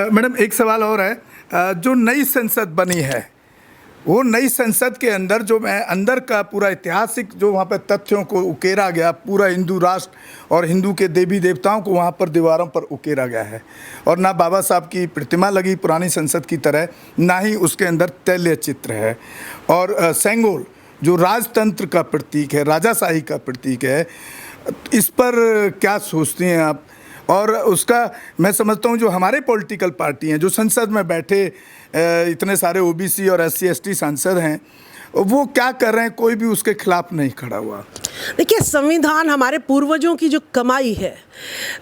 Madam एक सवाल और है, जो नई संसद बनी है वो नई संसद के अंदर जो मैं अंदर का पूरा ऐतिहासिक जो वहाँ पर तथ्यों को उकेरा गया, पूरा हिंदू राष्ट्र और हिंदू के देवी देवताओं को वहाँ पर दीवारों पर उकेरा गया है, और ना बाबा साहब की प्रतिमा लगी पुरानी संसद की तरह, ना ही उसके अंदर तैल्य चित्र है। और सेंगोल जो राजतंत्र का प्रतीक है, राजाशाही का प्रतीक है, इस पर क्या सोचती हैं आप? और उसका मैं समझता हूँ जो हमारे पॉलिटिकल पार्टी हैं जो संसद में बैठे इतने सारे ओबीसी और एससी एसटी सांसद हैं, वो क्या कर रहे हैं? कोई भी उसके खिलाफ नहीं खड़ा हुआ। देखिए, संविधान हमारे पूर्वजों की जो कमाई है,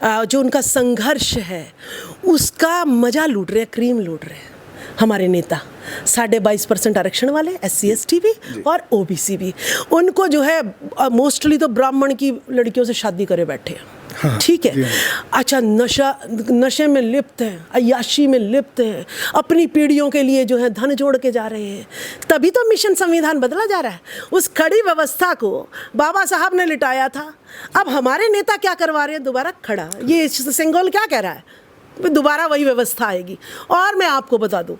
जो उनका संघर्ष है, उसका मजा लूट रहे हैं, क्रीम लूट रहे हैं हमारे नेता। 22.5% आरक्षण वाले एससी एसटी भी और ओबीसी भी, उनको जो है मोस्टली तो ब्राह्मण की लड़कियों से शादी करे बैठे हैं। हाँ, ठीक है। अच्छा, नशे में लिप्त हैं, अय्याशी में लिप्त हैं, अपनी पीढ़ियों के लिए जो है धन जोड़ के जा रहे हैं। तभी तो मिशन संविधान बदला जा रहा है। उस खड़ी व्यवस्था को बाबा साहब ने लिटाया था। अब हमारे नेता क्या करवा रहे हैं? दोबारा खड़ा। ये सेंगोल क्या कह रहा है? दोबारा वही व्यवस्था आएगी। और मैं आपको बता दूं,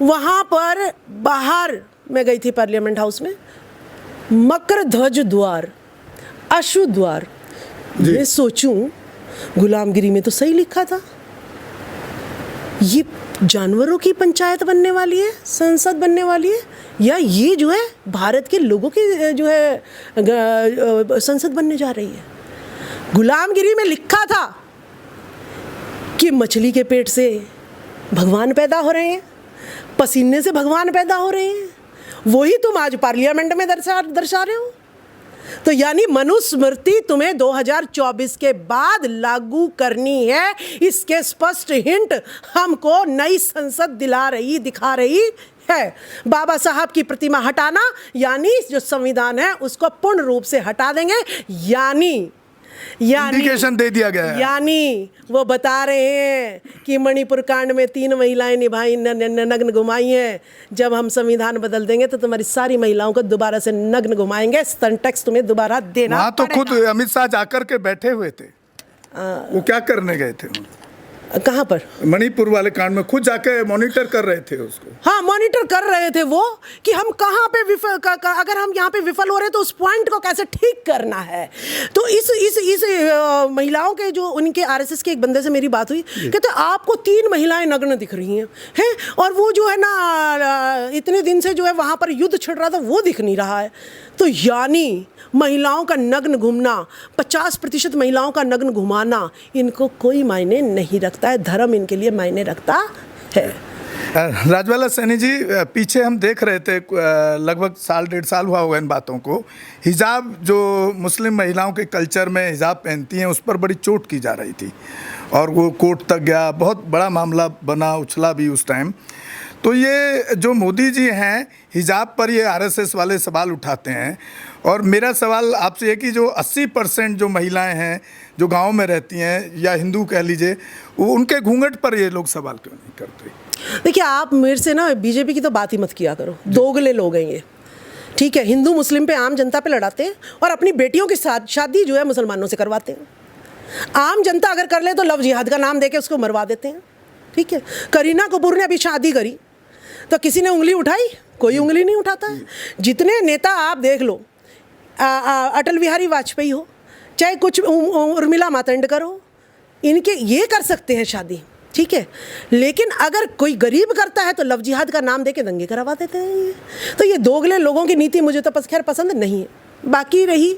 वहाँ पर बाहर मैं गई थी पार्लियामेंट हाउस में, मकर ध्वज द्वार, अशु द्वार। मैं सोचूं, गुलामगिरी में तो सही लिखा था। ये जानवरों की पंचायत बनने वाली है, संसद बनने वाली है, या ये जो है भारत के लोगों की जो है संसद बनने जा रही है? गुलामगिरी में लिखा था कि मछली के पेट से भगवान पैदा हो रहे हैं, पसीने से भगवान पैदा हो रहे हैं। वही तुम आज पार्लियामेंट में दर्शा रहे हो। तो यानी मनुस्मृति तुम्हें 2024 के बाद लागू करनी है। इसके स्पष्ट हिंट हमको नई संसद दिखा रही है। बाबा साहब की प्रतिमा हटाना, यानी जो संविधान है उसको पूर्ण रूप से हटा देंगे, यानी इंडिकेशन दे दिया गया है। यानी वो बता रहे हैं कि मणिपुर कांड में 3 महिलाएं निभाई नग्न घुमाई हैं। जब हम संविधान बदल देंगे तो तुम्हारी सारी महिलाओं को दोबारा से नग्न घुमाएंगे। स्तन टैक्स तुम्हें दोबारा देना वहाँ तो खुद अमित शाह जाकर के बैठे हुए थे। वो क्या करने गए थे? कहाँ पर? मणिपुर वाले कांड में खुद जाके मॉनिटर कर रहे थे उसको। हाँ, मॉनिटर कर रहे थे वो, कि हम कहाँ पे अगर हम यहाँ पे विफल हो रहे हैं तो उस पॉइंट को कैसे ठीक करना है। तो इस महिलाओं के जो उनके आरएसएस के एक बंदे से मेरी बात हुई, कहते आपको 3 महिलाएं नग्न दिख रही हैं, और वो जो है ना इतने दिन से जो है वहाँ पर युद्ध छिड़ रहा था वो दिख नहीं रहा है। तो यानी महिलाओं का नग्न घूमना, 50% महिलाओं का नग्न घुमाना, इनको कोई मायने नहीं रखता है। धर्म इनके लिए मायने रखता है। राजबाला सैनी जी, पीछे हम देख रहे थे, लगभग 1.5 साल हुआ होगा इन बातों को। हिजाब जो मुस्लिम महिलाओं के कल्चर में हिजाब पहनती हैं, उस पर बड़ी चोट की जा रही थी और वो कोर्ट तक गया, बहुत बड़ा मामला बना, उछला भी उस टाइम। तो ये जो मोदी जी हैं, हिजाब पर ये आरएसएस वाले सवाल उठाते हैं, और मेरा सवाल आपसे है कि जो 80% जो महिलाएं हैं जो गांव में रहती हैं, या हिंदू कह लीजिए, वो उनके घूंघट पर ये लोग सवाल क्यों नहीं करते? देखिए, आप मेरे से ना बीजेपी की तो बात ही मत किया करो। दोगले लोग हैं ये, ठीक है। हिंदू मुस्लिम पे, आम जनता पे लड़ाते हैं, और अपनी बेटियों की शादी जो है मुसलमानों से करवाते हैं। आम जनता अगर कर ले तो लव जिहाद का नाम देके उसको मरवा देते हैं, ठीक है। करीना कपूर ने अभी शादी करी तो किसी ने उंगली उठाई? कोई उंगली नहीं उठाता है। जितने नेता आप देख लो, अटल बिहारी वाजपेयी हो, चाहे कुछ उर्मिला मातोंडकर हो, इनके ये कर सकते हैं शादी, ठीक है। लेकिन अगर कोई गरीब करता है तो लव जिहाद का नाम देके दंगे करवा देते हैं। तो ये दोगले लोगों की नीति मुझे तो खैर पसंद नहीं है। बाकी रही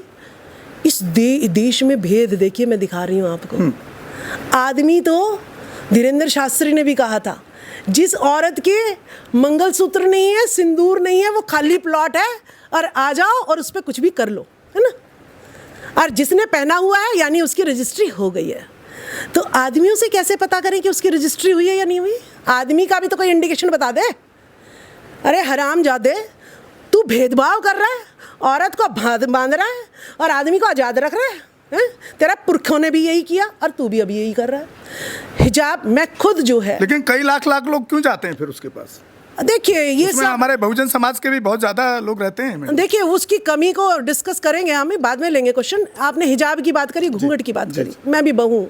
इस देश में भेद, देखिए मैं दिखा रही हूँ आपको। आदमी तो धीरेन्द्र शास्त्री ने भी कहा था, जिस औरत के मंगलसूत्र नहीं है, सिंदूर नहीं है, वो खाली प्लॉट है, और आ जाओ और उस पर कुछ भी कर लो, है ना। और जिसने पहना हुआ है यानी उसकी रजिस्ट्री हो गई है। तो आदमियों से कैसे पता करें कि उसकी रजिस्ट्री हुई है या नहीं हुई? आदमी का भी तो कोई इंडिकेशन बता दे। अरे हरामजादे, तू भेदभाव कर रहा है, औरत को बांध रहा है और आदमी को आज़ाद रख रहा है। तेरा पुरखों ने भी यही किया और तू भी अभी यही कर रहा है। हिजाब, मैं खुद जो है, लेकिन कई लाख लोग क्यों जाते हैं फिर उसके पास? देखिए, ये सब हमारे बहुजन समाज के भी बहुत ज़्यादा लोग रहते हैं। देखिए, उसकी कमी को डिस्कस करेंगे, हम बाद में लेंगे क्वेश्चन। आपने हिजाब की बात करी, घूंघट की बात करी, मैं भी बहू।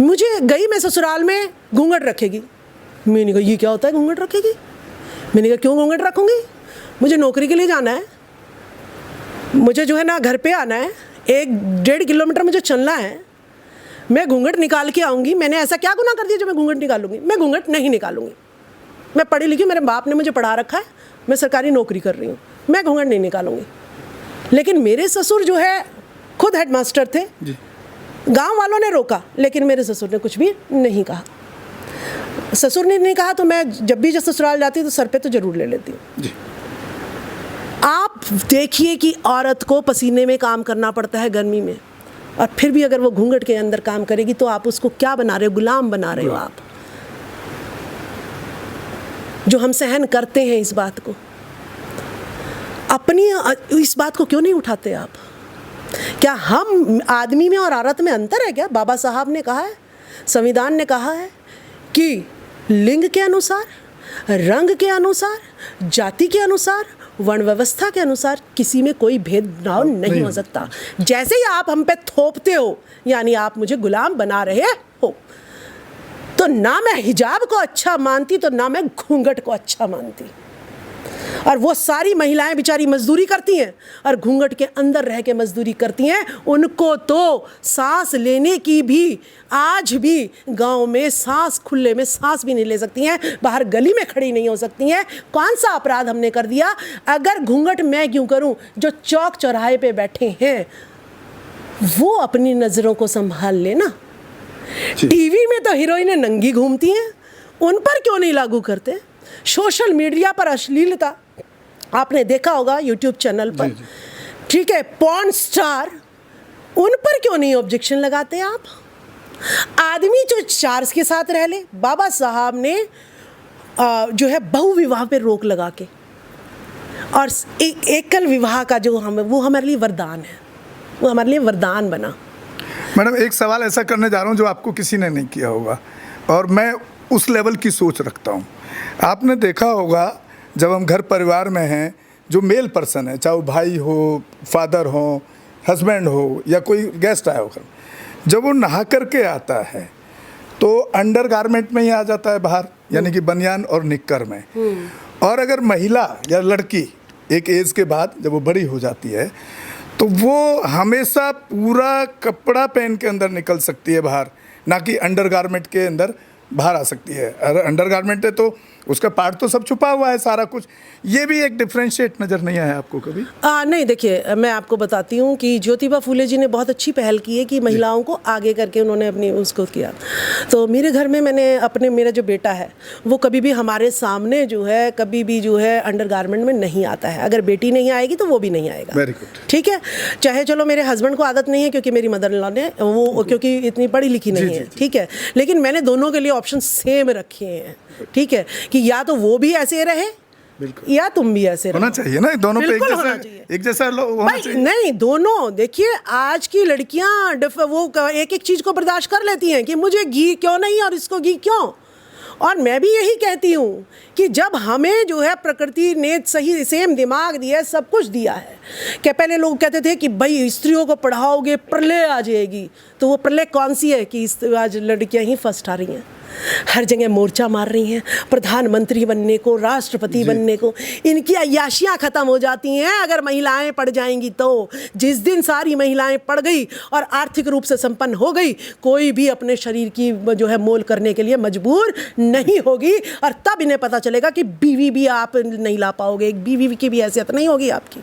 मुझे गई मैं ससुराल में, घूंघट रखेगी। मैंने कहा ये क्या होता है घूंघट रखेगी? मैंने कहा क्यों घूंघट रखूँगी, मुझे नौकरी के लिए जाना है, मुझे जो है ना घर पे आना है, 1-1.5 किलोमीटर मुझे चलना है, मैं घूंघट निकाल के आऊँगी। मैंने ऐसा क्या गुनाह कर दिया जो मैं घूंघट निकालूंगी? मैं घूंघट नहीं निकालूंगी। मैं पढ़ी लिखी, मेरे बाप ने मुझे पढ़ा रखा है, मैं सरकारी नौकरी कर रही हूँ, मैं घूंघट नहीं निकालूंगी। लेकिन मेरे ससुर जो है खुद हेडमास्टर थे, गांव वालों ने रोका, लेकिन मेरे ससुर ने कुछ भी नहीं कहा। ससुर ने नहीं कहा तो मैं जब भी ससुराल जाती तो सर पे तो जरूर ले लेती हूँ। आप देखिए कि औरत को पसीने में काम करना पड़ता है गर्मी में, और फिर भी अगर वो घूंघट के अंदर काम करेगी तो आप उसको क्या बना रहे हो? गुलाम बना रहे हो आप। जो हम सहन करते हैं इस बात को, अपनी इस बात को क्यों नहीं उठाते आप? क्या हम आदमी में और औरत में अंतर है क्या? बाबा साहब ने कहा है, संविधान ने कहा है कि लिंग के अनुसार, रंग के अनुसार, जाति के अनुसार, वर्ण व्यवस्था के अनुसार किसी में कोई भेदभाव नहीं हो सकता। जैसे ही आप हम पे थोपते हो, यानी आप मुझे गुलाम बना रहे हो। तो ना मैं हिजाब को अच्छा मानती, तो ना मैं घूंघट को अच्छा मानती। और वो सारी महिलाएं बेचारी मजदूरी करती हैं और घूंघट के अंदर रह के मजदूरी करती हैं, उनको तो सांस लेने की भी, आज भी गांव में सांस, खुले में सांस भी नहीं ले सकती हैं, बाहर गली में खड़ी नहीं हो सकती हैं। कौन सा अपराध हमने कर दिया? अगर घूंघट मैं क्यों करूं? जो चौक चौराहे पे बैठे हैं वो अपनी नज़रों को संभाल लेना। टीवी में तो हीरोइनें नंगी घूमती हैं, उन पर क्यों नहीं लागू करते? सोशल मीडिया पर अश्लीलता आपने देखा होगा यूट्यूब चैनल पर, ठीक है, पॉर्न स्टार, उन पर क्यों नहीं ऑब्जेक्शन लगाते आप? आदमी जो चार्ज के साथ रह ले, बाबा साहब ने जो है बहु विवाह पे रोक लगा के, और एकल विवाह का जो वो हमारे लिए वरदान है, वो हमारे लिए वरदान बना। मैडम एक सवाल ऐसा करने जा रहा हूँ जो आपको किसी ने नहीं किया होगा, और मैं उस लेवल की सोच रखता हूँ। आपने देखा होगा जब हम घर परिवार में हैं, जो मेल पर्सन है, चाहे वो भाई हो, फादर हो, हस्बैंड हो, या कोई गेस्ट आया होगा, जब वो नहा करके आता है तो अंडर गारमेंट में ही आ जाता है बाहर, यानी कि बनियान और निक्कर में। और अगर महिला या लड़की एक एज के बाद जब वो बड़ी हो जाती है तो वो हमेशा पूरा कपड़ा पहन के अंदर निकल सकती है बाहर, ना कि अंडर गारमेंट के अंदर बाहर आ सकती है। अगर अंडर गारमेंट है तो उसका पार्ट तो सब छुपा हुआ है सारा कुछ। ये भी एक डिफ्रेंशिएट नज़र नहीं आया आपको कभी? नहीं, देखिए मैं आपको बताती हूँ कि ज्योतिबा फूले जी ने बहुत अच्छी पहल की है कि महिलाओं को आगे करके उन्होंने अपनी उसको किया। तो मेरे घर में मैंने मेरा जो बेटा है वो कभी भी हमारे सामने जो है कभी भी जो है अंडर गारमेंट में नहीं आता है। अगर बेटी नहीं आएगी तो वो भी नहीं आएगा। वेरी गुड, ठीक है। चाहे चलो मेरे हस्बैंड को आदत नहीं है क्योंकि मेरी मदर इन लॉ ने वो क्योंकि इतनी पढ़ी लिखी नहीं है, ठीक है, लेकिन मैंने दोनों के लिए ऑप्शन सेम रखे हैं, ठीक है, कि या तो वो भी ऐसे रहे या तुम भी ऐसे होना चाहिए ना, दोनों पे एक जैसा होना चाहिए। नहीं, दोनों देखिए, आज की लड़कियां वो एक एक चीज को बर्दाश्त कर लेती हैं कि मुझे घी क्यों नहीं और इसको घी क्यों। और मैं भी यही कहती हूँ कि जब हमें जो है प्रकृति ने सही सेम दिमाग दिया है, सब कुछ दिया है, क्या पहले लोग कहते थे कि भाई स्त्रियों को पढ़ाओगे प्रलय आ जाएगी, तो वो प्रलय कौन सी है कि आज लड़कियाँ ही फर्स्ट आ रही हैं, हर जगह मोर्चा मार रही हैं प्रधानमंत्री बनने को, राष्ट्रपति बनने को। इनकी अय्याशियाँ ख़त्म हो जाती हैं अगर महिलाएं पढ़ जाएंगी तो। जिस दिन सारी महिलाएं पढ़ गई और आर्थिक रूप से संपन्न हो गई, कोई भी अपने शरीर की जो है मोल करने के लिए मजबूर नहीं होगी, और तब इन्हें पता चलेगा कि बीवी भी आप नहीं ला पाओगे, एक बीवी की भी हैसियत नहीं होगी आपकी।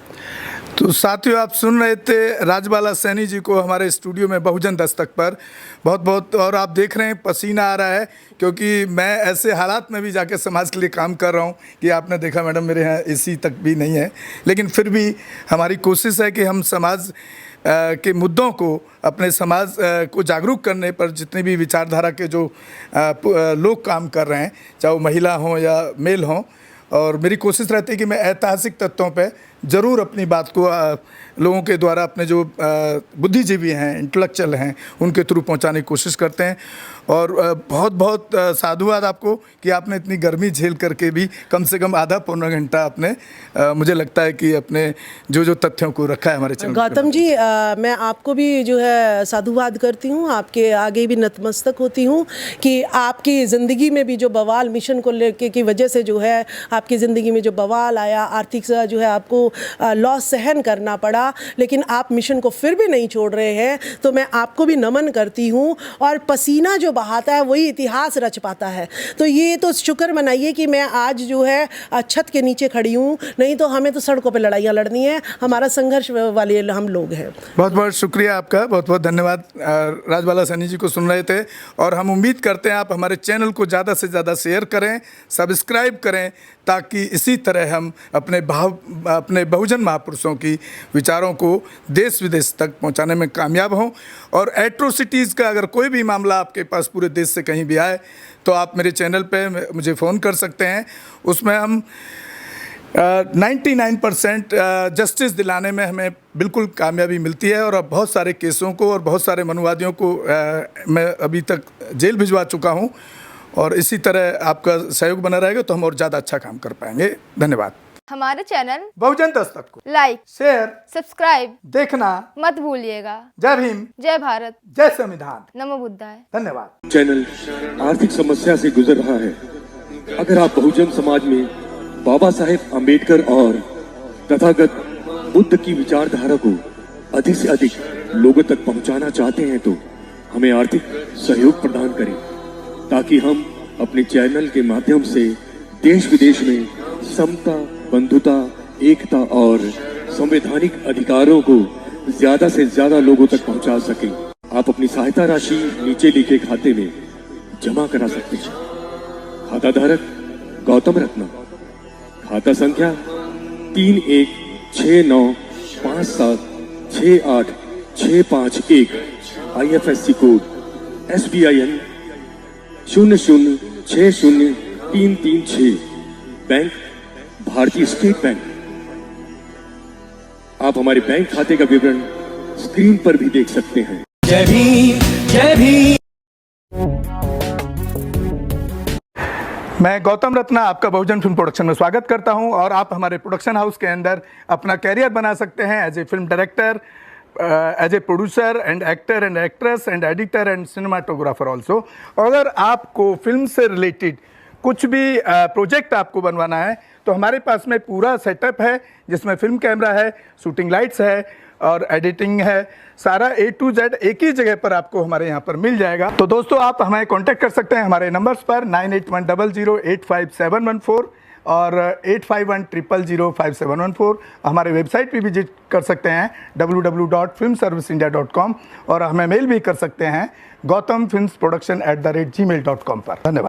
तो साथियों, आप सुन रहे थे राजबाला सैनी जी को हमारे स्टूडियो में बहुजन दस्तक पर। बहुत बहुत, और आप देख रहे हैं पसीना आ रहा है क्योंकि मैं ऐसे हालात में भी जाके समाज के लिए काम कर रहा हूं कि आपने देखा मैडम मेरे यहाँ एसी तक भी नहीं है, लेकिन फिर भी हमारी कोशिश है कि हम समाज के मुद्दों को, अपने समाज को जागरूक करने पर जितनी भी विचारधारा के जो लोग काम कर रहे हैं, चाहे वो महिला हों या मेल हों, और मेरी कोशिश रहती है कि मैं ऐतिहासिक तथ्यों पे ज़रूर अपनी बात को लोगों के द्वारा अपने जो बुद्धिजीवी हैं, इंटेलेक्चुअल हैं, उनके थ्रू पहुंचाने की कोशिश करते हैं। और बहुत बहुत साधुवाद आपको कि आपने इतनी गर्मी झेल करके भी कम से कम आधा पौना घंटा आपने मुझे लगता है कि अपने जो तथ्यों को रखा है हमारे चैनल। गौतम जी, मैं आपको भी जो है साधुवाद करती हूँ, आपके आगे भी नतमस्तक होती हूँ कि आपकी ज़िंदगी में भी जो बवाल मिशन को लेके की वजह से जो है आपकी ज़िंदगी में जो बवाल आया, आर्थिक जो है आपको लॉस सहन करना पड़ा, लेकिन आप मिशन को फिर भी नहीं छोड़ रहे हैं, तो मैं आपको भी नमन करती हूँ। और पसीना जो बहाता है वही इतिहास रच पाता है। तो ये तो शुक्र मनाइए कि मैं आज जो है छत के नीचे खड़ी हूँ, नहीं तो हमें तो सड़कों पे लड़ाइयाँ लड़नी है। हमारा संघर्ष वाले हम लोग हैं। बहुत बहुत शुक्रिया आपका, बहुत बहुत धन्यवाद। राजबाला सैनी जी को सुन रहे थे और हम उम्मीद करते हैं आप हमारे चैनल को ज़्यादा से ज़्यादा शेयर करें, सब्सक्राइब करें, ताकि इसी तरह हम अपने बहुजन महापुरुषों की विचारों को देश विदेश तक पहुंचाने में कामयाब हों। और एट्रोसिटीज़ का अगर कोई भी मामला आपके पास पूरे देश से कहीं भी आए तो आप मेरे चैनल पे मुझे फ़ोन कर सकते हैं। उसमें हम 99% जस्टिस दिलाने में हमें बिल्कुल कामयाबी मिलती है। और अब बहुत सारे केसों को और बहुत सारे मनुवादियों को मैं अभी तक जेल भिजवा चुका हूं। और इसी तरह आपका सहयोग बना रहेगा तो हम और ज़्यादा अच्छा काम कर पाएंगे। धन्यवाद। हमारे चैनल बहुजन दस्तक को लाइक, शेयर, सब्सक्राइब देखना मत भूलिएगा। जय भीम, जय भारत, जय संविधान, नमो बुद्धाय। धन्यवाद। चैनल आर्थिक समस्या से गुजर रहा है। अगर आप बहुजन समाज में बाबा साहेब अम्बेडकर और तथागत बुद्ध की विचारधारा को अधिक से अधिक लोगों तक पहुंचाना चाहते हैं तो हमें आर्थिक सहयोग प्रदान करें, ताकि हम अपने चैनल के माध्यम से देश विदेश में समता, बंधुता, एकता और संवैधानिक अधिकारों को ज्यादा से ज्यादा लोगों तक पहुंचा सकें। आप अपनी सहायता राशि नीचे लिखे खाते में जमा करा सकते हैं। खाता धारक गौतम रत्ना, खाता संख्या 316957686551, IFSC कोड SBIN 0060336, बैंक भारतीय स्टेट बैंक। आप हमारे बैंक खाते का विवरण स्क्रीन पर भी देख सकते हैं। जय भीम, जय भीम। मैं गौतम रत्ना आपका बहुजन फिल्म प्रोडक्शन में स्वागत करता हूं। और आप हमारे प्रोडक्शन हाउस के अंदर अपना कैरियर बना सकते हैं as a film director, as a producer and actor and actress and editor and cinematographer also. अगर आपको फिल्म से रिलेटेड कुछ भी प्रोजेक्ट आपको बनवाना है तो हमारे पास में पूरा सेटअप है, जिसमें फिल्म कैमरा है, शूटिंग लाइट्स है और एडिटिंग है। सारा A to Z एक ही जगह पर आपको हमारे यहाँ पर मिल जाएगा। तो दोस्तों, आप हमें कांटेक्ट कर सकते हैं हमारे नंबर्स पर 9810085714 और 8510005714। हमारे वेबसाइट पे विजिट कर सकते हैं www.filmserviceindia.com और हमें मेल भी कर सकते हैं gautamfilmsproduction@gmail.com पर। धन्यवाद।